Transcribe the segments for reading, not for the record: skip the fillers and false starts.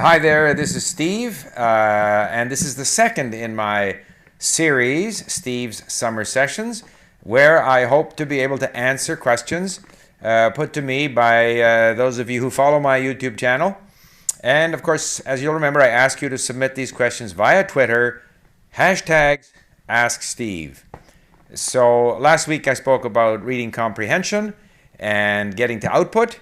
Hi there, this is Steve, and this is the second in my series, Steve's Summer Sessions, where I hope to be able to answer questions put to me by those of you who follow my YouTube channel. And of course, as you'll remember, I ask you to submit these questions via Twitter, hashtags AskSteve. So last week I spoke about reading comprehension and getting to output.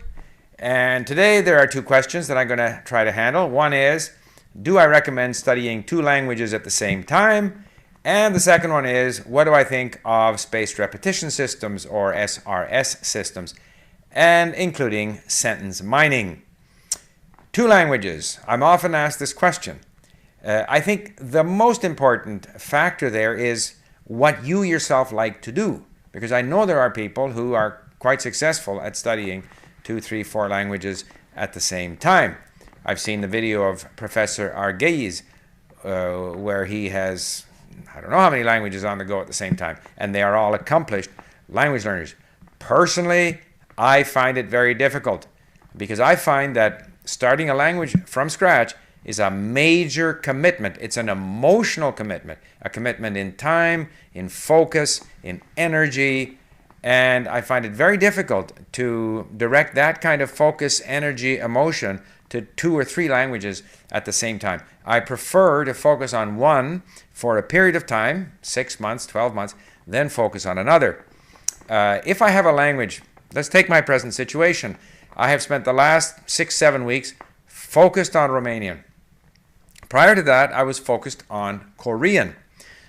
And today there are two questions that I'm going to try to handle. One is, do I recommend studying two languages at the same time? And the second one is, what do I think of spaced repetition systems or SRS systems, and including sentence mining? Two languages. I'm often asked this question. I think the most important factor there is what you yourself like to do, because I know there are people who are quite successful at studying 2, 3, 4 languages at the same time. I've seen the video of Professor Arguelles where he has, I don't know how many languages on the go at the same time, and they are all accomplished language learners. Personally, I find it very difficult because I find that starting a language from scratch is a major commitment. It's an emotional commitment, a commitment in time, in focus, in energy. And I find it very difficult to direct that kind of focus, energy, emotion to 2 or 3 languages at the same time. I prefer to focus on one for a period of time, 6 months, 12 months, then focus on another. If I have a language, let's take my present situation. I have spent the last 6, 7 weeks focused on Romanian. Prior to that, I was focused on Korean.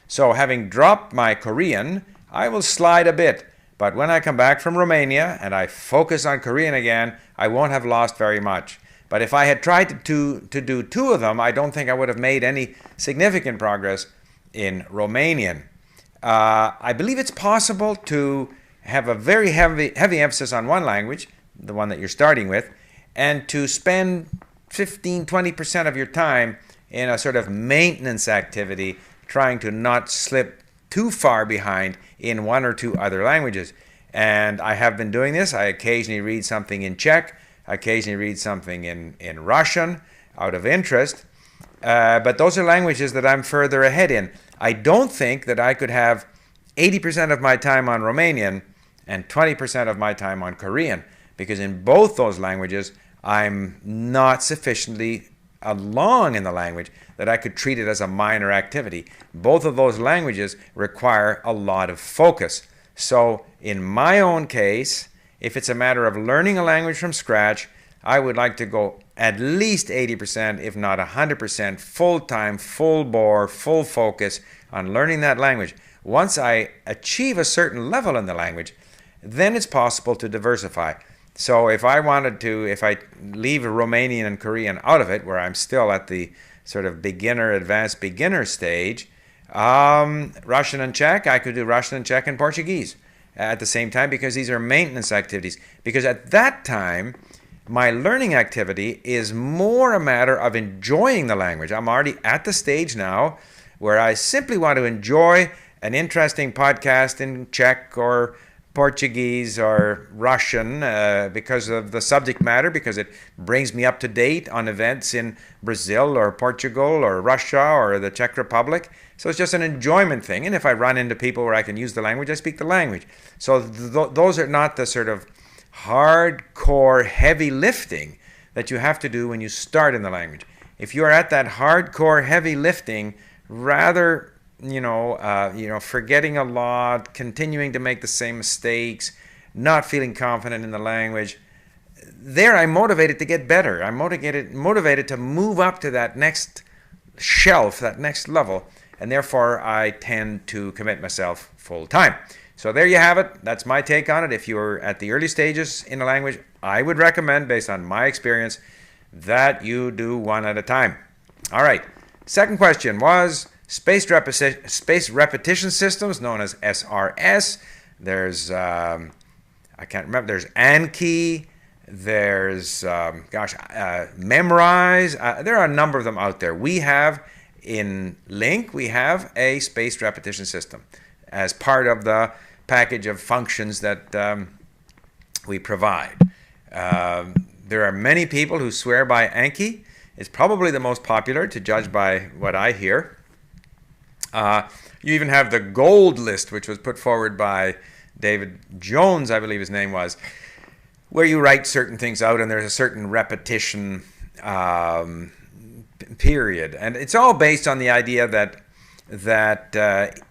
So having dropped my Korean, I will slide a bit. But when I come back from Romania and I focus on Korean again, I won't have lost very much. But if I had tried to do 2 of them, I don't think I would have made any significant progress in Romanian. I believe it's possible to have a very heavy emphasis on one language, the one that you're starting with, and to spend 15-20% of your time in a sort of maintenance activity, trying to not slip too far behind in 1 or 2 other languages. And I have been doing this. I occasionally read something in Czech, I occasionally read something in Russian out of interest, but those are languages that I'm further ahead in. I don't think that I could have 80% of my time on Romanian and 20% of my time on Korean, because in both those languages I'm not sufficiently along in the language that I could treat it as a minor activity. Both of those languages require a lot of focus. So in my own case, if it's a matter of learning a language from scratch, I would like to go at least 80%, if not 100%, full-time, full-bore, full focus on learning that language. Once I achieve a certain level in the language, then it's possible to diversify. So if I leave Romanian and Korean out of it, where I'm still at the sort of beginner, advanced beginner stage, Russian and Czech, I could do Russian and Czech and Portuguese at the same time, because these are maintenance activities. Because at that time, my learning activity is more a matter of enjoying the language. I'm already at the stage now where I simply want to enjoy an interesting podcast in Czech or Portuguese or Russian because of the subject matter, because it brings me up to date on events in Brazil or Portugal or Russia or the Czech Republic. So it's just an enjoyment thing. And if I run into people where I can use the language, I speak the language. So those are not the sort of hardcore heavy lifting that you have to do when you start in the language. If you're at that hardcore heavy lifting, rather forgetting a lot, continuing to make the same mistakes, not feeling confident in the language, there I'm motivated to get better. I'm motivated to move up to that next shelf, that next level, and therefore I tend to commit myself full time. So there you have it. That's my take on it. If you're at the early stages in a language, I would recommend, based on my experience, that you do 1 at a time. All right. Second question was spaced repetition systems, known as SRS. There's, I can't remember, there's Anki, there's, Memrise. There are a number of them out there. We have, in Link, we have a spaced repetition system as part of the package of functions that we provide. There are many people who swear by Anki. is probably the most popular, to judge by what I hear. You even have the gold list, which was put forward by David Jones, I believe his name was, where you write certain things out and there's a certain repetition period. And it's all based on the idea that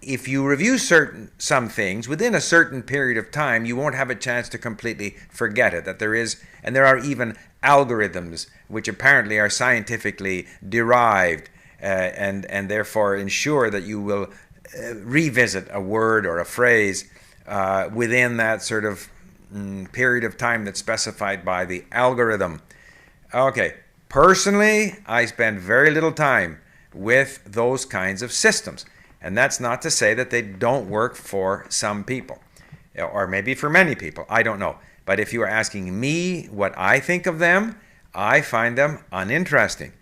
if you review some things within a certain period of time, you won't have a chance to completely forget it. That there are even algorithms which apparently are scientifically derived and therefore ensure that you will revisit a word or a phrase within that sort of period of time that's specified by the algorithm. Okay, personally, I spend very little time with those kinds of systems. And that's not to say that they don't work for some people, or maybe for many people, I don't know. But if you are asking me what I think of them, I find them uninteresting.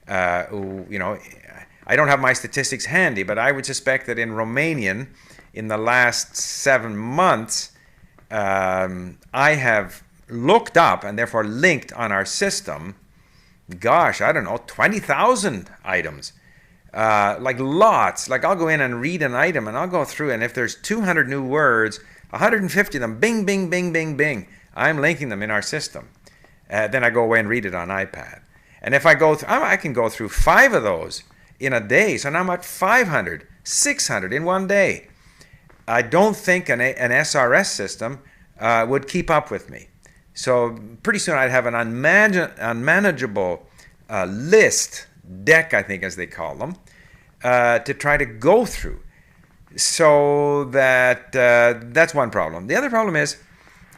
You know, I don't have my statistics handy, but I would suspect that in Romanian, in the last 7 months, I have looked up and therefore linked on our system, gosh, I don't know, 20,000 items. Like lots. Like I'll go in and read an item and I'll go through, and if there's 200 new words, 150 of them, bing, bing, bing, bing, bing, I'm linking them in our system. Then I go away and read it on iPad. And if I go through, I can go through 5 of those in a day. So now I'm at 500, 600 in one day. I don't think an SRS system would keep up with me. So pretty soon I'd have an unmanageable deck, I think as they call them, to try to go through. So that's one problem. The other problem is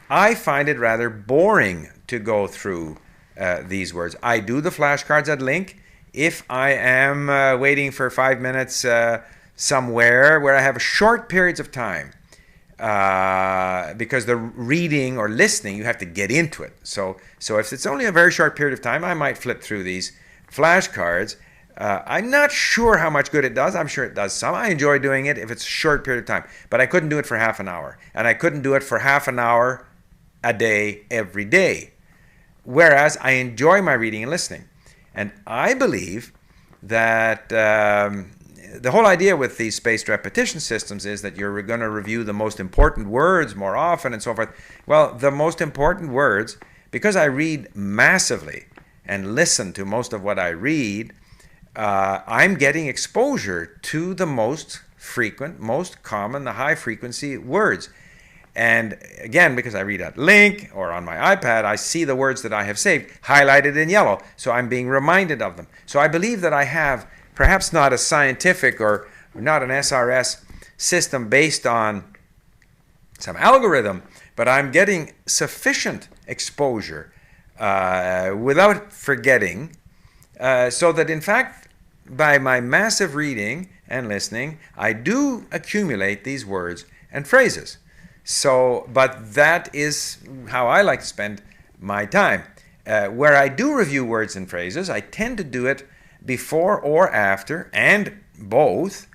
I find it rather boring to go through these words. I do the flashcards at link if I am waiting for 5 minutes somewhere where I have short periods of time. Because the reading or listening, you have to get into it. So if it's only a very short period of time, I might flip through these flashcards. I'm not sure how much good it does. I'm sure it does some. I enjoy doing it if it's a short period of time. But I couldn't do it for half an hour. And I couldn't do it for half an hour a day every day. Whereas I enjoy my reading and listening. And I believe that the whole idea with these spaced repetition systems is that you're going to review the most important words more often and so forth. Well, the most important words, because I read massively and listen to most of what I read, I'm getting exposure to the most frequent, most common, the high frequency words. And again, because I read at link or on my iPad, I see the words that I have saved highlighted in yellow. So I'm being reminded of them. So I believe that I have perhaps not a scientific or not an SRS system based on some algorithm, but I'm getting sufficient exposure without forgetting, so that in fact, by my massive reading and listening, I do accumulate these words and phrases. So, but that is how I like to spend my time. Where I do review words and phrases, I tend to do it before or after, and both,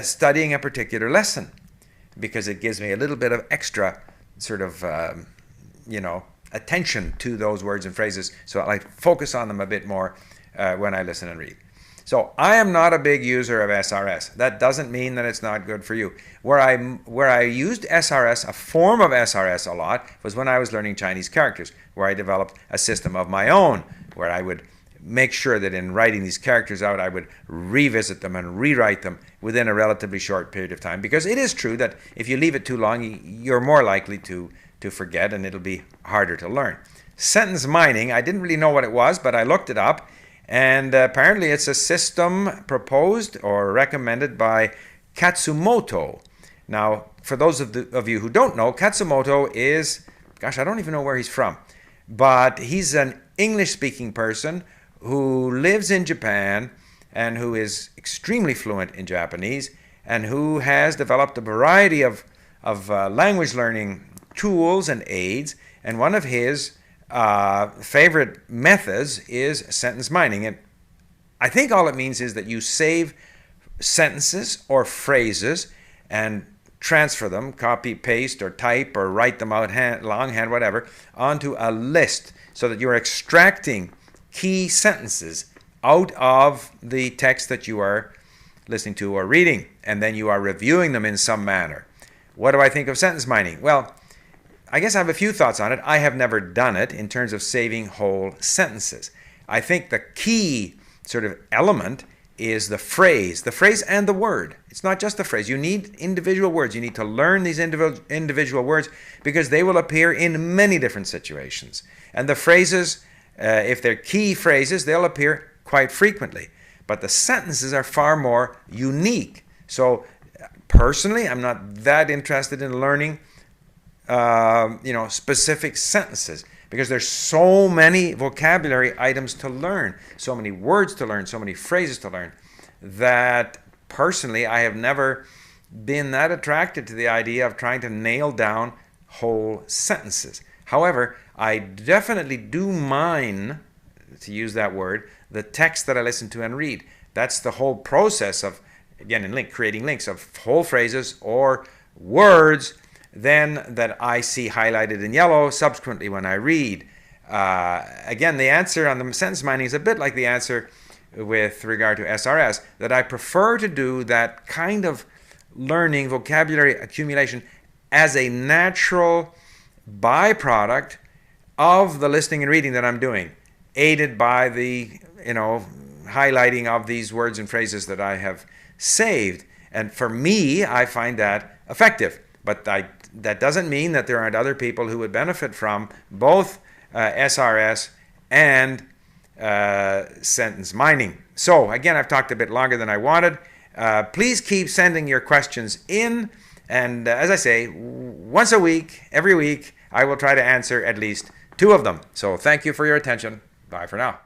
studying a particular lesson, because it gives me a little bit of extra sort of, attention to those words and phrases. So I focus on them a bit more when I listen and read. So I am not a big user of SRS. That doesn't mean that it's not good for you. Where I used SRS, a form of SRS a lot, was when I was learning Chinese characters, where I developed a system of my own, where I would make sure that in writing these characters out, I would revisit them and rewrite them within a relatively short period of time. Because it is true that if you leave it too long, you're more likely to forget, and it'll be harder to learn. Sentence mining, I didn't really know what it was, but I looked it up. And apparently it's a system proposed or recommended by Katsumoto. Now, for those of you who don't know, Katsumoto is, gosh, I don't even know where he's from. But he's an English-speaking person who lives in Japan and who is extremely fluent in Japanese and who has developed a variety of language learning tools and aids. And one of his favorite methods is sentence mining. And I think all it means is that you save sentences or phrases and transfer them, copy, paste, or type, or write them out longhand, whatever, onto a list, so that you're extracting key sentences out of the text that you are listening to or reading, and then you are reviewing them in some manner. What do I think of sentence mining? Well, I guess I have a few thoughts on it. I have never done it in terms of saving whole sentences. I think the key sort of element is the phrase and the word. It's not just the phrase. You need individual words. You need to learn these individual words because they will appear in many different situations. And the phrases, if they're key phrases, they'll appear quite frequently. But the sentences are far more unique. So personally, I'm not that interested in learning specific sentences because there's so many vocabulary items to learn, so many words to learn, so many phrases to learn, that personally I have never been that attracted to the idea of trying to nail down whole sentences. However, I definitely do mine, to use that word, the text that I listen to and read. That's the whole process of, again, creating links of whole phrases or words then that I see highlighted in yellow subsequently when I read. Again, the answer on the sentence mining is a bit like the answer with regard to SRS, that I prefer to do that kind of learning, vocabulary accumulation as a natural byproduct of the listening and reading that I'm doing, aided by the highlighting of these words and phrases that I have saved. And for me, I find that effective. But that doesn't mean that there aren't other people who would benefit from both SRS and sentence mining. So again, I've talked a bit longer than I wanted. Please keep sending your questions in. And as I say, once a week, every week, I will try to answer at least 2 of them. So thank you for your attention. Bye for now.